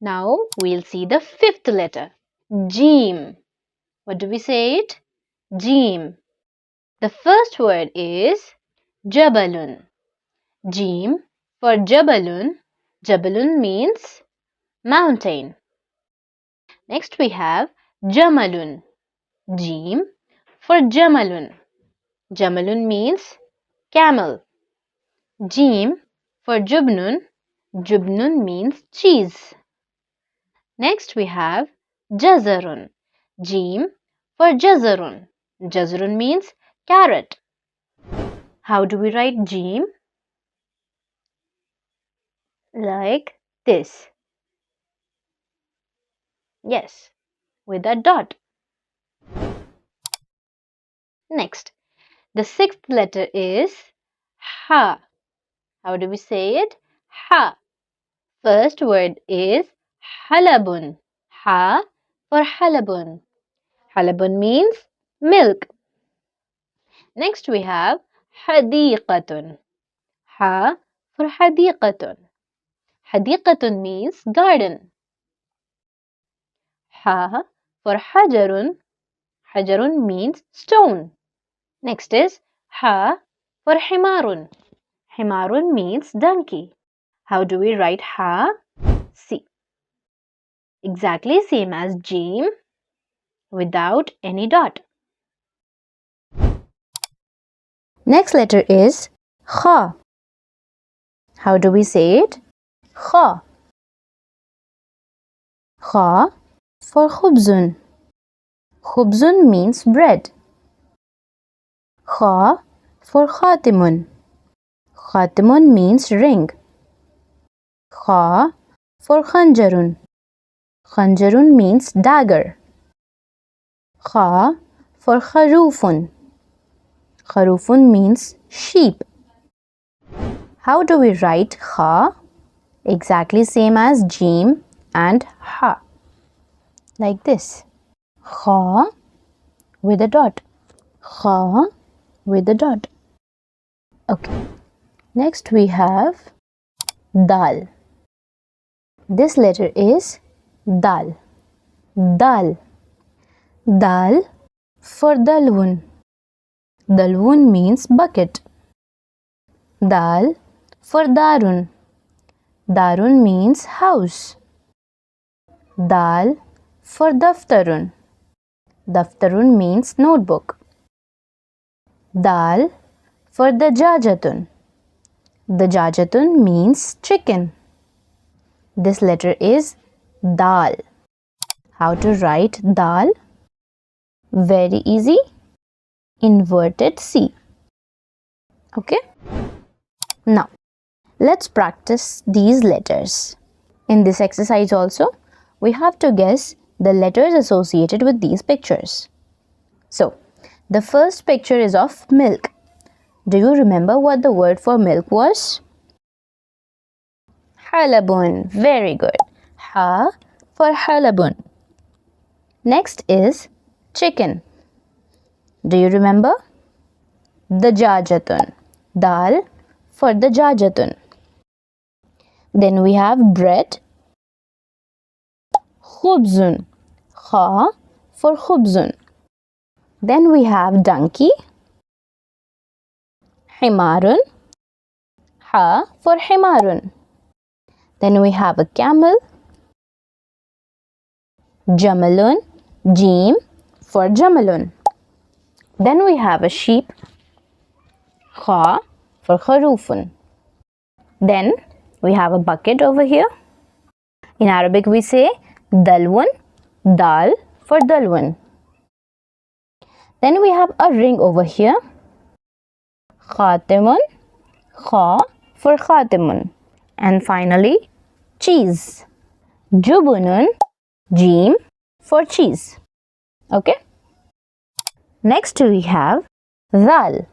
Now we'll see the fifth letter. Jeem. What do we say it? Jeem. The first word is Jabalun. Jeem for Jabalun. Jabalun means mountain. Next we have Jamalun. Jeem for Jamalun. Jamalun means camel. Jeem for Jubnun. Jubnun means cheese. Next we have Jazarun. Jeem for Jazarun. Jazarun means carrot. How do we write Jeem? Like this. Yes, with a dot. Next, the sixth letter is Ha. How do we say it? Ha. First word is halabun. Ha for halabun. Halabun means milk. Next we have hadiqatun. Ha for hadiqatun. Hadiqatun means garden. Ha for hajarun. Hajarun means stone. Next is ha for himarun. Himarun means donkey. How do we write ha? See. Exactly same as Jeem without any dot. Next letter is Khaa. How do we say it? Khaa. Khaa for khubzun. Khubzun means bread. Khaa for khatimun. Khatimun means ring. Khaa for khanjarun. Khanjarun means dagger. Khaa for kharufun. Kharufun means sheep. How do we write Khaa? Exactly same as Jeem and Ha. Like this. Khaa with a dot. Khaa with a dot. Okay. Next we have Daal. This letter is Daal. Daal. Daal for dalwun. Dalwun means bucket. Daal for darun. Darun means house. Daal for daftarun. Daftarun means notebook. Daal for dajajatun. Dajajatun means chicken. This letter is Daal. How to write Daal? Very easy. Inverted C. Okay? Now, let's practice these letters. In this exercise also, we have to guess the letters associated with these pictures. So, the first picture is of milk. Do you remember what the word for milk was? Halabun. Very good. Ha for halabun. Next is chicken. Do you remember? Dajajatun. Dal for dajajatun. Then we have bread. Khubzun. Khaa for khubzun. Then we have donkey. Himarun. Ha for himarun. Then we have a camel. Jamalun. Jeem for jamalun. Then we have a sheep. Khaa for kharufun. Then we have a bucket over here. In Arabic we say dalwun. Dal for dalwun. Then we have a ring over here. Khatimun. Khaa for khatimun. And finally cheese. Jubunun. Jeem for cheese. Okay. Next we have zaal.